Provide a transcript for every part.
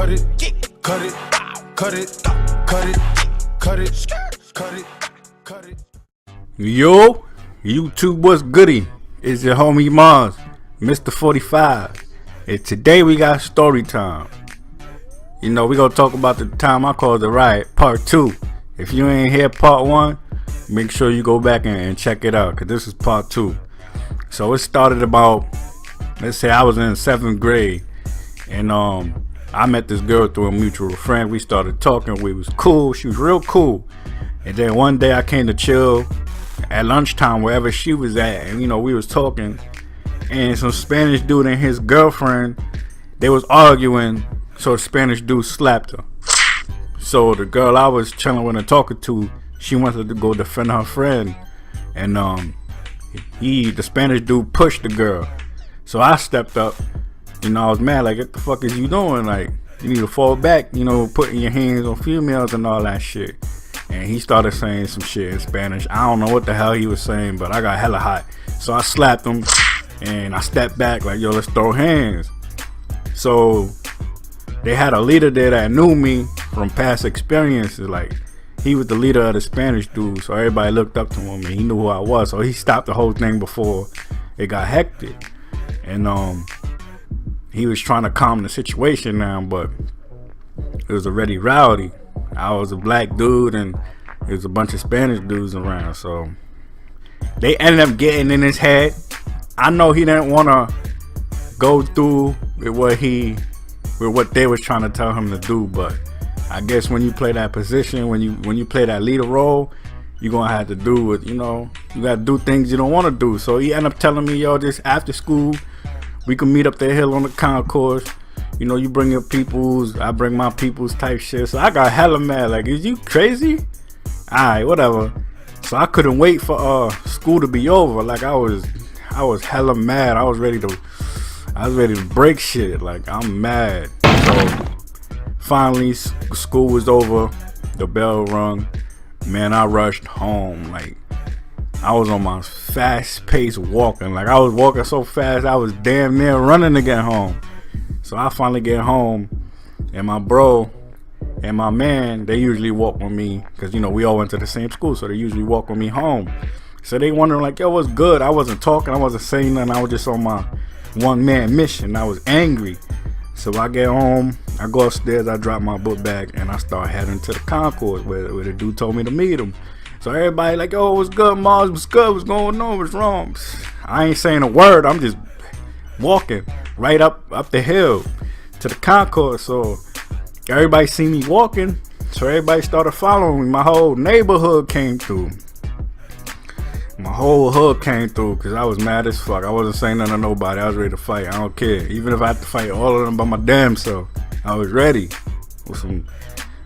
cut it, cut it, cut it, cut it, cut it, cut it, cut it. Yo, YouTube, what's goody? It's your homie Mars, Mr. 45. And today we got story time. You know, we gonna talk about the time I called the Riot Part 2. If you ain't hear Part 1, make sure you go back and check it out, because this is Part 2. So it started about, let's say I was in 7th grade, and I met this girl through a mutual friend. We started talking, we was cool, she was real cool. And then one day I came to chill at lunchtime wherever she was at, and you know, we was talking, and some Spanish dude and his girlfriend, they was arguing, so the Spanish dude slapped her. So the girl I was chilling with and talking to, she wanted to go defend her friend, and the Spanish dude pushed the girl. So I stepped up, you know, I was mad, like, what the fuck is you doing? Like, you need to fall back, you know, putting your hands on females and all that shit. And he started saying some shit in Spanish. I don't know what the hell he was saying, but I got hella hot. So I slapped him, and I stepped back like, yo, let's throw hands. So they had a leader there that knew me from past experiences. Like, he was the leader of the Spanish dude, so everybody looked up to him, and he knew who I was. So he stopped the whole thing before it got hectic. And he was trying to calm the situation down, but it was already rowdy. I was a black dude, and there was a bunch of Spanish dudes around, so they ended up getting in his head. I know he didn't want to go through with what they was trying to tell him to do, but I guess when you play that position, when you play that leader role, you're gonna have to do it. You know, you gotta do things you don't want to do. So he ended up telling me, yo, just after school, we can meet up the hill on the concourse. You know, you bring your peoples, I bring my peoples type shit. So I got hella mad, like, is you crazy? Alright, whatever. So I couldn't wait for school to be over. Like, I was hella mad. I was ready to break shit. Like, I'm mad. So finally school was over, the bell rung. Man, I rushed home. Like, I was on my fast pace walking. Like, I was walking so fast I was damn near running to get home. So I finally get home, and my bro and my man, they usually walk with me, because, you know, we all went to the same school, so they usually walk with me home. So they wondering, like, yo, what's good? I wasn't talking, I wasn't saying nothing, I was just on my one-man mission. I was angry. So I get home, I go upstairs, I drop my book bag, and I start heading to the concourse where the dude told me to meet him. So everybody like, oh, what's good, Mars? What's good? What's going on? What's wrong? I ain't saying a word, I'm just walking right up the hill to the concourse. So everybody see me walking, so everybody started following me. My whole neighborhood came through. My whole hood came through, because I was mad as fuck. I wasn't saying nothing to nobody. I was ready to fight. I don't care. Even if I had to fight all of them by my damn self, I was ready.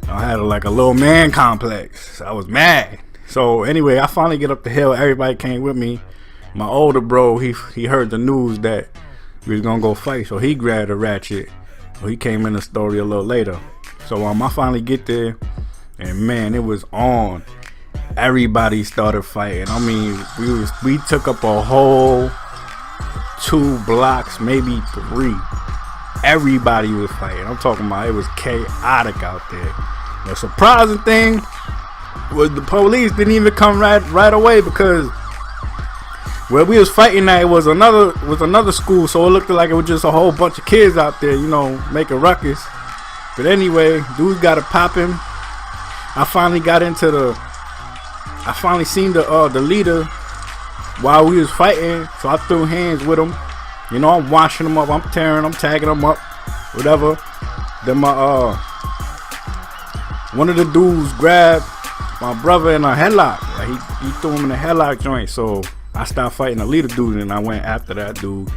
I had like a little man complex. I was mad. So anyway, I finally get up the hill. Everybody came with me. My older bro, he heard the news that we was gonna go fight, so he grabbed a ratchet. So he came in the story a little later. So I finally get there, and man, it was on. Everybody started fighting. I mean, we took up a whole 2 blocks, maybe 3. Everybody was fighting. I'm talking about, it was chaotic out there. The surprising thing was the police didn't even come right away, because where we was fighting at, it was another school, so it looked like it was just a whole bunch of kids out there, you know, making ruckus. But anyway, dude got it popping. I finally seen the leader while we was fighting, so I threw hands with him. You know, I'm washing him up, I'm tearing, I'm tagging him up, whatever. Then one of the dudes grabbed my brother in a headlock. Like, he threw him in a headlock joint. So I stopped fighting the leader dude, and I went after that dude.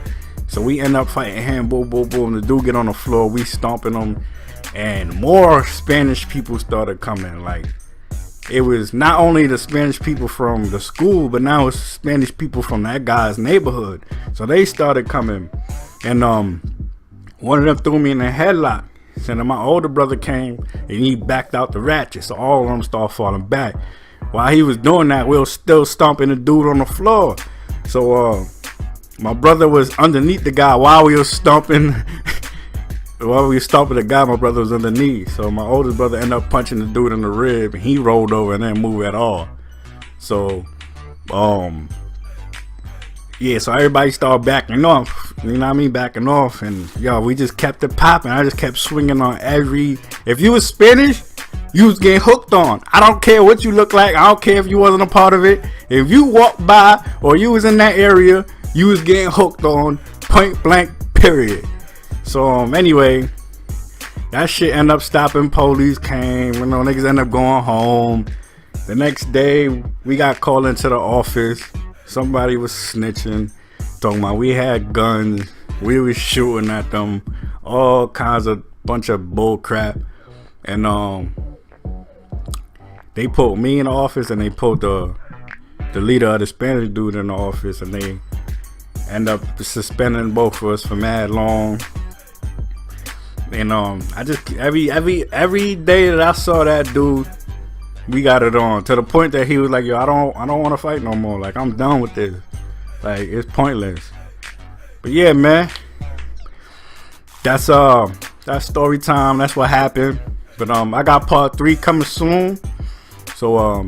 So we end up fighting him, boom, boom, boom. The dude get on the floor, we stomping him, and more Spanish people started coming. Like, it was not only the Spanish people from the school, but now it's Spanish people from that guy's neighborhood. So they started coming, and one of them threw me in a headlock. So then my older brother came, and he backed out the ratchet. So all of them started falling back. While he was doing that, we were still stomping the dude on the floor. So my brother was underneath the guy while we were stomping Well, we stopped with a guy. My brother was underneath, so my oldest brother ended up punching the dude in the rib, and he rolled over and didn't move at all. So, yeah, so everybody started backing off. You know what I mean? Backing off. And, yo, we just kept it popping. I just kept swinging on every... If you was Spanish, you was getting hooked on. I don't care what you look like. I don't care if you wasn't a part of it. If you walked by or you was in that area, you was getting hooked on. Point blank, period. So, anyway, that shit ended up stopping. Police came. You know, niggas ended up going home. The next day, we got called into the office. Somebody was snitching, talking about we had guns, we was shooting at them, all kinds of bunch of bull crap. And they put me in the office, and they put the leader of the Spanish dude in the office, and they end up suspending both of us for mad long. And I just every day that I saw that dude, we got it on, to the point that he was like, yo, I don't want to fight no more. Like, I'm done with this. Like, it's pointless. But yeah, man, that's story time. That's what happened. But I got part 3 coming soon. So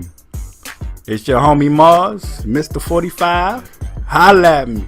it's your homie Mars, Mr. 45. Holla at me.